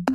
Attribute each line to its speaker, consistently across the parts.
Speaker 1: ஒரு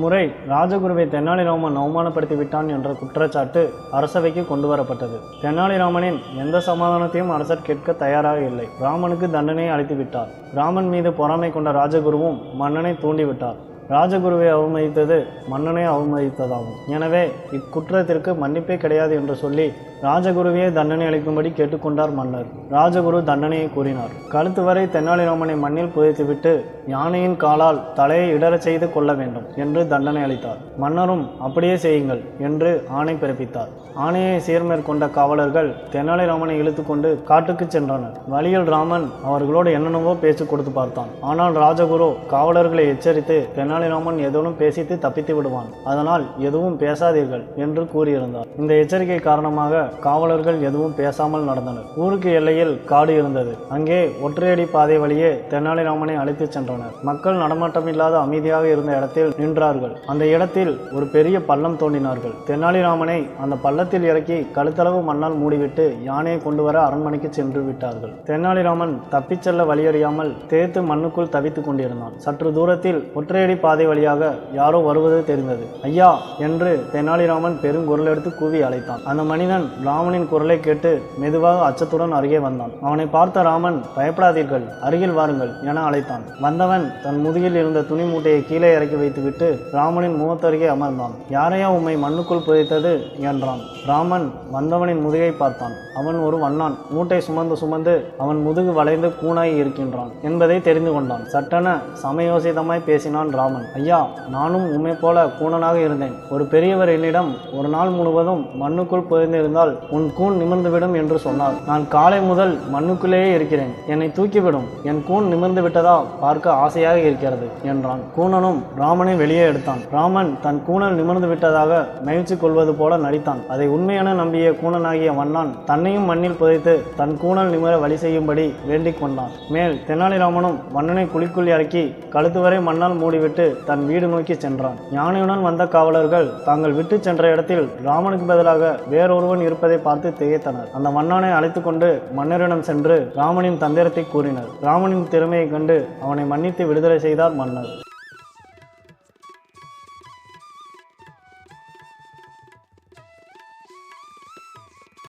Speaker 1: முறை ராஜகுருவை தெனாலிராமன் அவமானப்படுத்தி விட்டான் என்ற குற்றச்சாட்டு அரசவைக்கு கொண்டு வரப்பட்டது. தெனாலிராமனின் எந்த சமாதானத்தையும் அரசர் கேட்க தயாராக இல்லை. ராமனுக்கு தண்டனையை அளித்து விட்டார். ராமன் மீது பொறாமை கொண்ட ராஜகுருவும் மன்னனை தூண்டிவிட்டார். ராஜகுருவை அவமதித்தது மன்னனை அவமதித்ததாகும். எனவே இக்குற்றத்திற்கு மன்னிப்பே கிடையாது என்று சொல்லி ராஜகுருவையே தண்டனை அளிக்கும்படி கேட்டுக்கொண்டார் மன்னர். ராஜகுரு தண்டனையை கூறினார். கழுத்து வரை தெனாலிராமனை மண்ணில் புதைத்துவிட்டு யானையின் காலால் தலையை இடறச் செய்து கொள்ள வேண்டும் என்று தண்டனை அளித்தார். மன்னரும் அப்படியே செய்யுங்கள் என்று ஆணை பிறப்பித்தார். ஆணையை சீர்மேற்கொண்ட காவலர்கள் தெனாலிராமனை இழுத்து கொண்டு காட்டுக்கு சென்றனர். வழியில் ராமன் அவர்களோடு என்னென்னவோ பேச்சு கொடுத்து பார்த்தான். ஆனால் ராஜகுரு காவலர்களை எச்சரித்து தெனாலிராமன் ஏதோனும் பேசித்து தப்பித்து விடுவான், அதனால் எதுவும் பேசாதீர்கள் என்று கூறியிருந்தார். இந்த எச்சரிக்கை காரணமாக காவலர்கள் எதுவும் பேசாமல் நடந்தனர். ஊருக்கு எல்லையில் காடு இருந்தது. அங்கே ஒற்றையடி பாதை வழியே தெனாலிராமனை அழைத்துச் சென்றனர். மக்கள் நடமாட்டமில்லாத அமைதியாக இருந்த இடத்தில் நின்றார்கள். அந்த இடத்தில் ஒரு பெரிய பள்ளம் தோண்டினார்கள். தெனாலிராமனை அந்த பள்ளத்தில் இறக்கி கழுத்தளவு மண்ணால் மூடிவிட்டு யானையை கொண்டு வர அரண்மனைக்கு சென்று விட்டார்கள். தெனாலிராமன் தப்பிச் செல்ல வழியறியாமல் தேய்த்து மண்ணுக்குள் தவித்துக் கொண்டிருந்தான். சற்று தூரத்தில் ஒற்றையடி பாதை வழியாக யாரோ வருவது தெரிந்தது. ஐயா என்று தெனாலிராமன் பெருங்குரல் எடுத்து கூவி அழைத்தான். அந்த மனிதன் ராமனின் குரலை கேட்டு மெதுவாக அச்சத்துடன் அருகே வந்தான். அவனை பார்த்த ராமன், பயப்படாதீர்கள், அருகில் வாருங்கள் என அழைத்தான். வந்தவன் தன் முதுகில் இருந்த துணி மூட்டையை கீழே இறக்கி வைத்துவிட்டு ராமனின் முகத்தருகே அமர்ந்தான். யாரையா உம்மை மண்ணுக்குள் புதைத்தது என்றான். ராமன் வந்தவனின் முதுகை பார்த்தான். அவன் ஒரு வண்ணான். மூட்டை சுமந்து சுமந்து அவன் முதுகு வளைந்து கூனாய் இருக்கின்றான் என்பதை தெரிந்து கொண்டான். சட்டென சமயோசிதமாய் பேசினான் ராமன். ஐயா, நானும் உம்மை போல கூணனாக இருந்தேன். ஒரு பெரியவர் என்னிடம் ஒரு நாள் முழுவதும் மண்ணுக்குள் புதைந்திருந்தால் உன் கூன் நிமிர்ந்துவிடும் என்று சொன்னார். நான் காலை முதல் மண்ணுக்குள்ளேயே இருக்கிறேன். என்னை தூக்கிவிடும். என் கூன் நிமிர்ந்து விட்டதா பார்க்க ஆசையாக இருக்கிறது என்றான். கூணனும் ராமனை வெளியே எடுத்தான். ராமன் தன் கூணல் நிமிர்ந்து விட்டதாக மகிழ்ச்சி கொள்வது போல நடித்தான். அதை உண்மையென நம்பிய கூணனாகிய வண்ணான் தன்னையும் மண்ணில் புதைத்து தன் கூணல் நிமிர வழி செய்யும்படி வேண்டிக் கொண்டான். மேல் தெனாலிராமனும் வண்ணனை குழிக்குள் இறக்கி கழுத்து வரை மண்ணால் மூடிவிட்டு தன் வீடு நோக்கி சென்றான். யானையுடன் வந்த காவலர்கள் தாங்கள் விட்டு சென்ற இடத்தில் ராமனுக்கு பதிலாக வேறொருவன் இருப்பதை பார்த்து திகைத்தனர். அந்த வண்ணானை அழைத்து கொண்டு மன்னரிடம் சென்று ராமனின் தந்திரத்தை கூறினர். ராமனின் திறமையை கண்டு அவனை மன்னித்து விடுதலை செய்தார் மன்னர்.